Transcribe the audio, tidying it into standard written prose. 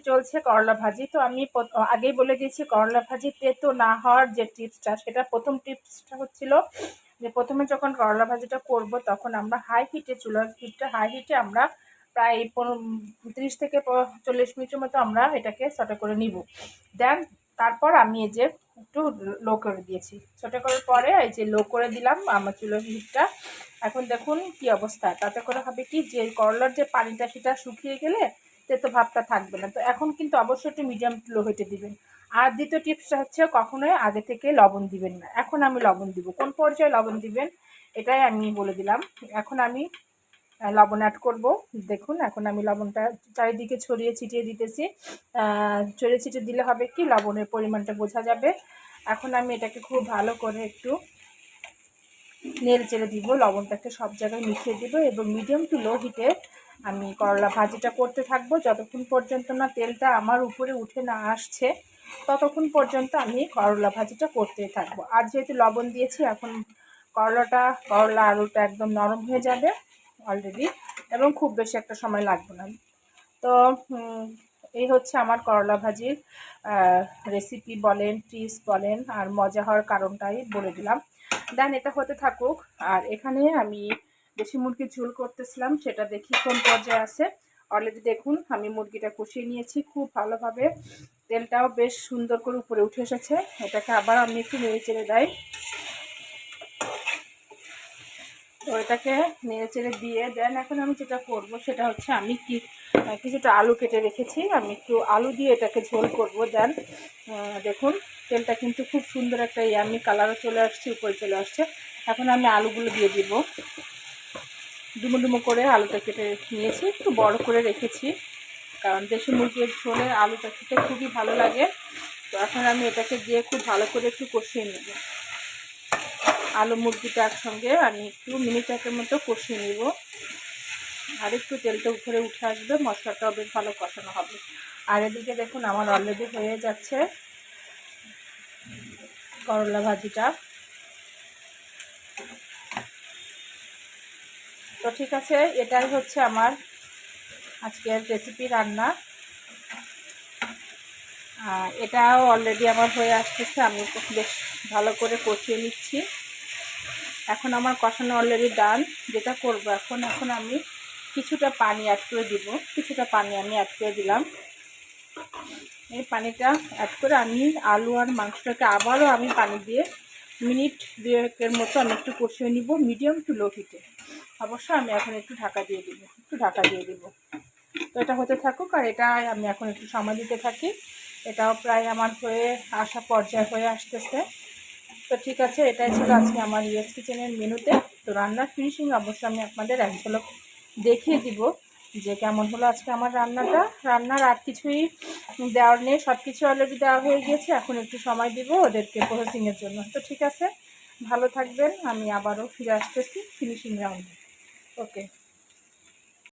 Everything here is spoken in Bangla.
চলছে করলা ভাজি। তো আমি আগেই বলে দিয়েছি করলা ভাজি তেতো না হওয়ার যে টিপসটা, সেটা প্রথম টিপসটা হচ্ছিল যে প্রথমে যখন করলা ভাজিটা করব তখন আমরা হাই হিটে, চুলার হিটটা হাই হিটে আমরা প্রায় 30 থেকে 40 মিনিটের মতো আমরা এটাকে সটে করে নিব। দেন তারপর আমি এই যে একটু লো করে দিয়েছি, সটে করার পরে এই যে লো করে দিলাম আমার চুলার হিটটা। এখন দেখুন কি অবস্থা, তাতে করে হবে কি যে করলার যে পানিটা সেটা শুকিয়ে গেলে তেতো ভাবটা থাকবে না। তো এখন কিন্তু অবশ্যই একটু মিডিয়াম টু লো হিটে দিবেন। আর দ্বিতীয় টিপসটা হচ্ছে কখনোই আগে থেকে লবণ দিবেন না। এখন আমি লবণ দিব, কোন পর্যায়ে লবণ দিবেন এটাই আমি বলে দিলাম। এখন আমি লবণ অ্যাড করব। দেখুন এখন আমি লবণটা চারিদিকে ছড়িয়ে ছিটিয়ে দিতেছি। ছড়িয়ে ছিটিয়ে দিলে হবে কি লবণের পরিমাণটা বোঝা যাবে। এখন আমি এটাকে খুব ভালো করে একটু নেড়ে চেড়ে দিব, লবণটাকে সব জায়গায় মিশিয়ে দিব এবং মিডিয়াম টু লো হিটে আমি করলা ভাজিটা করতে থাকবো। যতক্ষণ পর্যন্ত না তেলটা আমার উপরে উঠে না আসছে ততক্ষণ পর্যন্ত আমি করলা ভাজিটা করতেই থাকবো। আর যেহেতু লবণ দিয়েছি এখন করলা আলুটা একদম নরম হয়ে যাবে অলরেডি, এবং খুব বেশি একটা সময় লাগবে না। তো এই হচ্ছে আমার করলা ভাজির রেসিপি বলেন, টিপস বলেন, আর মজা হওয়ার কারণটাই বলে দিলাম। দেন এটা হতে থাকুক। আর এখানে আমি দেশি মুরগির ঝোল করতেছিলাম, সেটা দেখি কোন পর্যায়ে আছে। অলরেডি দেখুন আমি মুরগিটা কষিয়ে নিয়েছি খুব ভালোভাবে, তেলটাও বেশ সুন্দর করে উপরে উঠে এসেছে। এটাকে আবার আমি একটু নেড়ে চেড়ে দেয়। তো এটাকে নেড়ে চেড়ে দিয়ে দেন এখন আমি যেটা করব সেটা হচ্ছে আমি কিছুটা আলু কেটে রেখেছি, আমি একটু আলু দিয়ে এটাকে ঝোল করব। দেন দেখুন তেলটা কিন্তু খুব সুন্দর একটা ইয়ামি কালারও চলে আসছে, উপরে চলে আসছে। এখন আমি আলুগুলো দিয়ে দিব। ডুমো ডুমো করে আলুটা কেটে নিয়েছি, একটু বড় করে রেখেছি কারণ দেশি মুরগির ঝোলে আলুটা খেতে খুবই ভালো লাগে। তো এখন আমি এটাকে দিয়ে খুব ভালো করে একটু কষিয়ে নেব। আলু মুরগিটা একসঙ্গে আমি একটু মিনিট একের মতো কষিয়ে নেব। আর একটু তেলটা উপরে উঠে আসবে, মশলাটাও বেশ ভালো কষানো হবে। আর এদিকে দেখুন আমার অলরেডি হয়ে যাচ্ছে করলা ভাজিটা। তো ঠিক আছে, এটাই হচ্ছে আমার আজকের রেসিপি রান্না। আর এটাও অলরেডি আমার হয়ে আসতেছে, আমি বেশ ভালো করে কষিয়ে নিচ্ছি। এখন আমার কষানো অলরেডি ডান। যেটা করব এখন আমি কিছুটা পানি অ্যাড করে দিব, কিছুটা পানি আমি অ্যাড করে দিলাম। এই পানিটা অ্যাড করে আমি আলু আর মাংসটাকে আবারও আমি পানি দিয়ে মিনিট 2-এর মতো আমি একটু কষিয়ে নিব মিডিয়াম টু লো হিটে। অবশ্যই আমি এখন একটু ঢাকা দিয়ে দিব। তো এটা হতে থাকুক আর এটা আমি এখন একটু সময় দিতে থাকি। এটাও প্রায় আমার হয়ে আসা পর্যায়ে হয়ে আসতেছে। তো ঠিক আছে, এটাই ছিল আজকে আমার ইয়েস কিচেনের মেনুতে। তো রান্নার ফিনিশিং অবশ্যই আমি আপনাদের এক ঝলক দেখিয়ে দিব যে কেমন হলো আজকে আমার রান্নাটা। রান্নার আর কিছুই দেওয়ার নেই, সব কিছু অলরেডি দেওয়া হয়ে গিয়েছে। এখন একটু সময় দিব ওদেরকে প্রসেসিংয়ের জন্য। তো ঠিক আছে, ভালো থাকবেন, আমি আবারও ফিরে আসতেছি ফিনিশিং রাউন্ডে। ওকে।